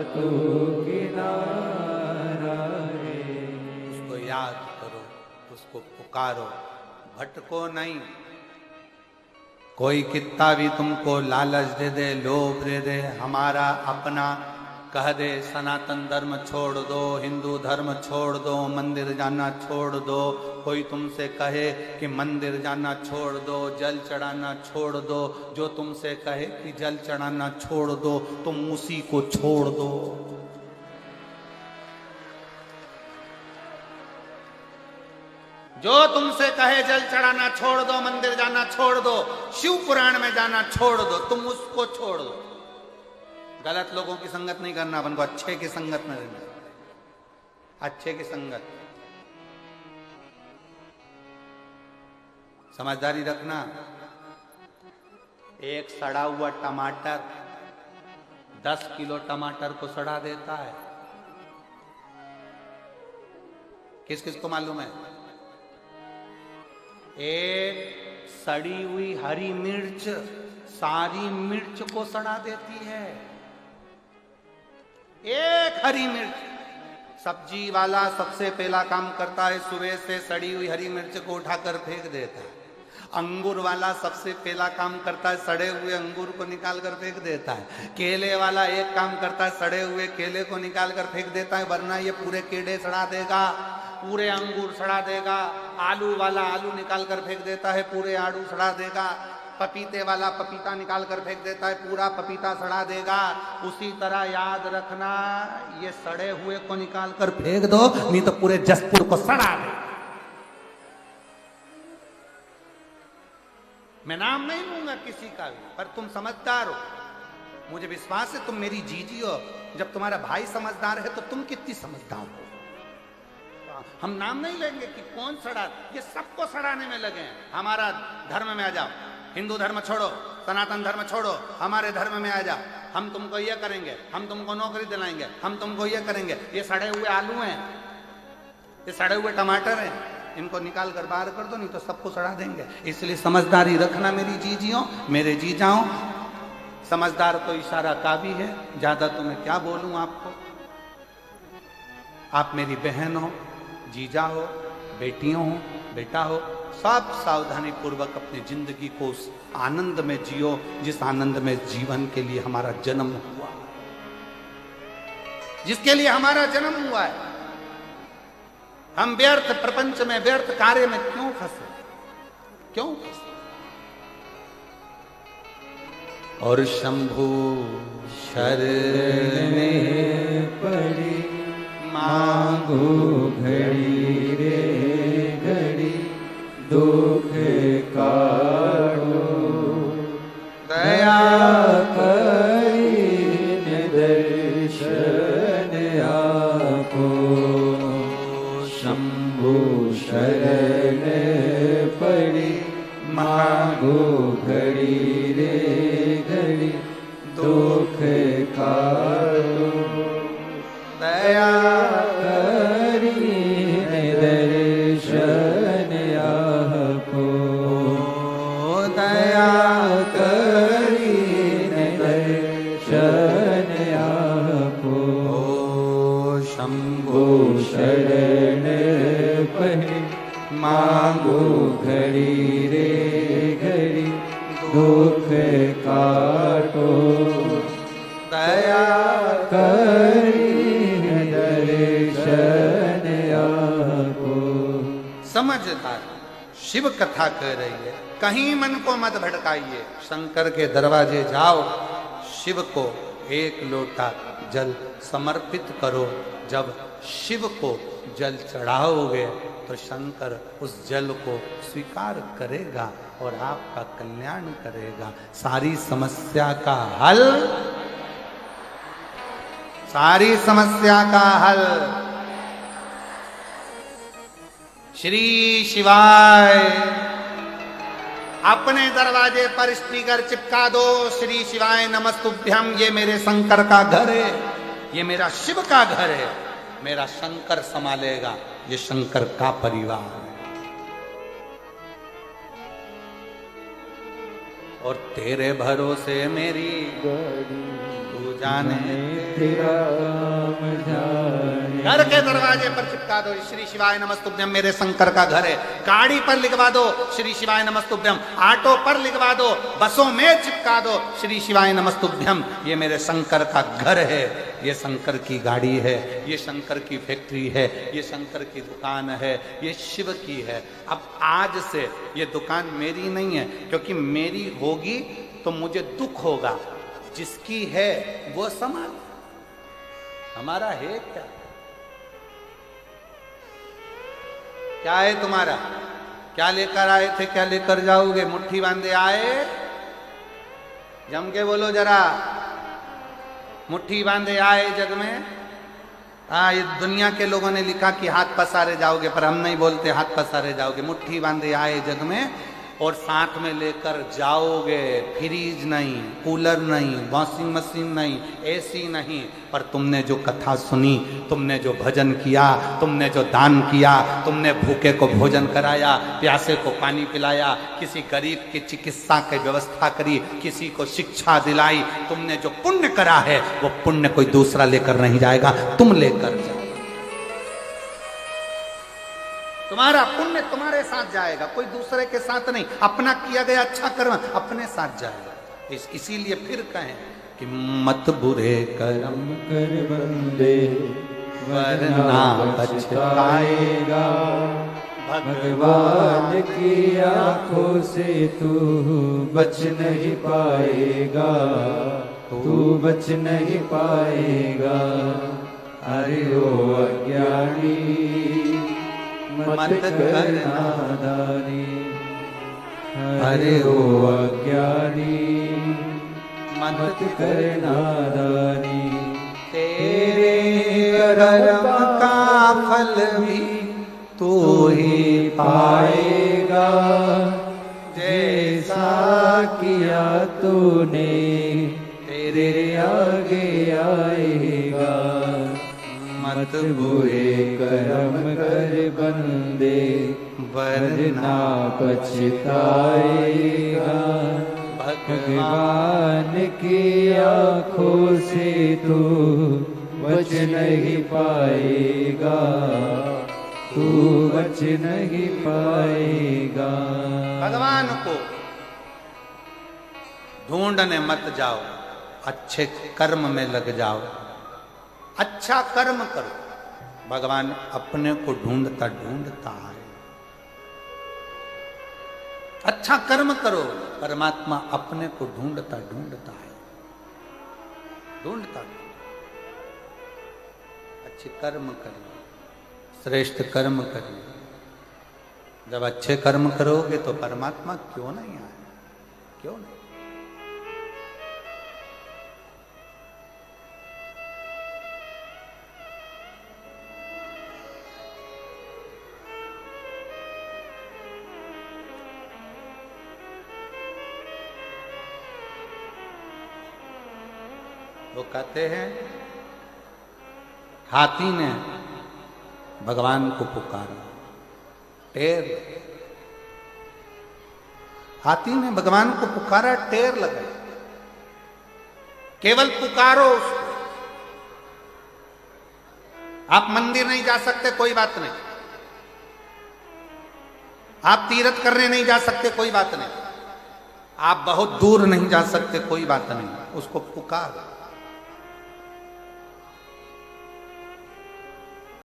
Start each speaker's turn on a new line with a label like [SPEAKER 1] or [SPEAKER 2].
[SPEAKER 1] तू किनारा है।
[SPEAKER 2] उसको याद करो, उसको पुकारो, भटको नहीं। कोई कितना भी तुमको लालच दे दे, लोभ दे दे, हमारा अपना कह दे, सनातन धर्म छोड़ दो, हिंदू धर्म छोड़ दो, मंदिर जाना छोड़ दो, कोई तुमसे कहे कि मंदिर जाना छोड़ दो, जल चढ़ाना छोड़ दो, जो तुमसे कहे कि जल चढ़ाना छोड़ दो, तुम उसी को छोड़ दो। जो तुमसे कहे जल चढ़ाना छोड़ दो, मंदिर जाना छोड़ दो, शिव पुराण में जाना छोड़ दो, तुम उसको छोड़ दो। गलत लोगों की संगत नहीं करना, अपन को अच्छे की संगत में रहना, अच्छे की संगत। समझदारी रखना। एक सड़ा हुआ टमाटर 10 किलो टमाटर को सड़ा देता है। किस किस को मालूम है? एक सड़ी हुई हरी मिर्च सारी मिर्च को सड़ा देती है। एक हरी मिर्च। सब्जी वाला सबसे पहला काम करता है, सुबह से सड़ी हुई हरी मिर्च को उठाकर फेंक देता है। अंगूर वाला सबसे पहला काम करता है, सड़े हुए अंगूर को निकाल कर फेंक देता है। केले वाला एक काम करता है, सड़े हुए केले को निकाल कर फेंक देता है, वरना ये पूरे केले सड़ा देगा, पूरे अंगूर सड़ा देगा। आलू वाला आलू निकाल कर फेंक देता है, पूरे आलू सड़ा देगा। पपीते वाला पपीता निकाल कर फेंक देता है, पूरा पपीता सड़ा देगा। उसी तरह याद रखना, ये सड़े हुए को निकाल कर फेंक दो, नहीं तो पूरे जसपुर को सड़ा दे। मैं नाम नहीं लूंगा किसी का भी, पर तुम समझदार हो, मुझे विश्वास है तुम मेरी जीजी हो। जब तुम्हारा भाई समझदार है तो तुम कितनी समझदार हो। हम नाम नहीं लेंगे कि कौन सड़ा, ये सबको सड़ाने में लगे हैं। हमारा धर्म में आ जाओ, हिंदू धर्म छोड़ो, सनातन धर्म छोड़ो, हमारे धर्म में आ जाओ। हम तुमको ये करेंगे, हम तुमको नौकरी दिलाएंगे, हम तुमको ये करेंगे। ये सड़े हुए आलू हैं, ये सड़े हुए टमाटर हैं, इनको निकाल कर बाहर कर दो, नहीं तो सबको सड़ा देंगे। इसलिए समझदारी रखना मेरी जीजियों, मेरे जीजाओं। समझदार तो इशारा काफी है, ज्यादा तो मैं क्या बोलूं आपको। आप मेरी बहन हो, जीजा हो, बेटियों हो, बेटा हो, सब सावधानी पूर्वक अपनी जिंदगी को उस आनंद में जियो जिस आनंद में जीवन के लिए हमारा जन्म हुआ, जिसके लिए हमारा जन्म हुआ है। हम व्यर्थ प्रपंच में, व्यर्थ कार्य में क्यों फंसे, क्यों फंसे? और शंभु शरणे
[SPEAKER 1] पड़ी मांगो घड़ी रे घड़ी, दुख काटो
[SPEAKER 2] दया
[SPEAKER 1] करीने दर्शन आपो। शंभु शरण पड़ी मांगो घड़ी रे घड़ी, दुख काटो
[SPEAKER 2] दया
[SPEAKER 1] करीने दर्शन आपो।
[SPEAKER 2] दया
[SPEAKER 1] करीने दर्शन आपो।
[SPEAKER 2] शंभु
[SPEAKER 1] शरण पड़ी मांगो घड़ी रे घड़ी, दुख काटो
[SPEAKER 2] दया
[SPEAKER 1] करीने दर्शन आपो।
[SPEAKER 2] समझदार शिव कथा कह रही है, कहीं मन को मत भटकाइए। शंकर के दरवाजे जाओ, शिव को एक लोटा जल समर्पित करो। जब शिव को जल चढ़ाओगे तो शंकर उस जल को स्वीकार करेगा और आपका कल्याण करेगा। सारी समस्या का हल, सारी समस्या का हल श्री शिवाय। अपने दरवाजे पर स्पीकर चिपका दो, श्री शिवाय नमस्तुभ्यम। ये मेरे शंकर का घर है, ये मेरा शिव का घर है, मेरा शंकर संभालेगा, ये शंकर का परिवार है। और तेरे भरोसे मेरी
[SPEAKER 1] गाड़ी
[SPEAKER 2] तू तू जाने
[SPEAKER 1] तेरा काम जाने।
[SPEAKER 2] घर के दरवाजे पर चिपका दो श्री शिवाय नमस्तुभ्यम, मेरे शंकर का घर है। गाड़ी पर लिखवा दो श्री शिवाय नमस्तुभ्यम, ऑटो पर लिखवा दो, बसों में चिपका दो श्री शिवाय नमस्तुभ्यम, ये मेरे शंकर का घर है, ये शंकर की गाड़ी है, ये शंकर की फैक्ट्री है, ये शंकर की दुकान है, ये शिव की है। अब आज से ये दुकान मेरी नहीं है, क्योंकि मेरी होगी तो मुझे दुख होगा, जिसकी है वो समान, हमारा है क्या? क्या है तुम्हारा? क्या लेकर आए थे, क्या लेकर जाओगे? मुट्ठी बांधे आए? जम के बोलो जरा, मुट्ठी बांधे आए जग में? हाँ, ये दुनिया के लोगों ने लिखा कि हाथ पसारे जाओगे, पर हम नहीं बोलते हाथ पसारे जाओगे। मुट्ठी बांधे आए जग में, और साथ में लेकर जाओगे। फ्रीज नहीं, कूलर नहीं, वॉशिंग मशीन नहीं, एसी नहीं, पर तुमने जो कथा सुनी, तुमने जो भजन किया, तुमने जो दान किया, तुमने भूखे को भोजन कराया, प्यासे को पानी पिलाया, किसी गरीब की चिकित्सा की व्यवस्था करी, किसी को शिक्षा दिलाई, तुमने जो पुण्य करा है वो पुण्य कोई दूसरा लेकर नहीं जाएगा, तुम लेकर जाओ। तुम्हारा पुण्य तुम्हारे साथ जाएगा, कोई दूसरे के साथ नहीं। अपना किया गया अच्छा कर्म अपने साथ जाएगा। इसीलिए फिर कहें कि मत बुरे कर्म
[SPEAKER 1] कर बंदे
[SPEAKER 2] वरना पछताएगा।
[SPEAKER 1] भगवान की आंखों से तू बच नहीं पाएगा, तू बच नहीं पाएगा। अरे ओ अज्ञानी मत कर नादानी, अरे ओ अज्ञानी मत कर नादानी।
[SPEAKER 2] तेरे कर्म का फल भी तू ही
[SPEAKER 1] पाएगा, जैसा किया तूने तेरे आगे आएगा। मत बुरे कर्म कर बंदे वरना पछताएगा। भगवान की आंखों से तू बच नहीं पाएगा, तू बच नहीं पाएगा।
[SPEAKER 2] भगवान को ढूंढने मत जाओ, अच्छे कर्म में लग जाओ, अच्छा कर्म करो। भगवान अपने को ढूंढता ढूंढता है। अच्छा कर्म करो, परमात्मा अपने को ढूंढता ढूंढता है, ढूंढता। अच्छे कर्म करिए, श्रेष्ठ कर्म करिए। जब अच्छे कर्म करोगे तो परमात्मा क्यों नहीं आए, क्यों नहीं? वो कहते हैं हाथी ने भगवान को पुकारा, टेर। हाथी ने भगवान को पुकारा, टेर लगाई। केवल पुकारो उसको। आप मंदिर नहीं जा सकते, कोई बात नहीं। आप तीर्थ करने नहीं जा सकते, कोई बात नहीं। आप बहुत दूर नहीं जा सकते, कोई बात नहीं। उसको पुकारो।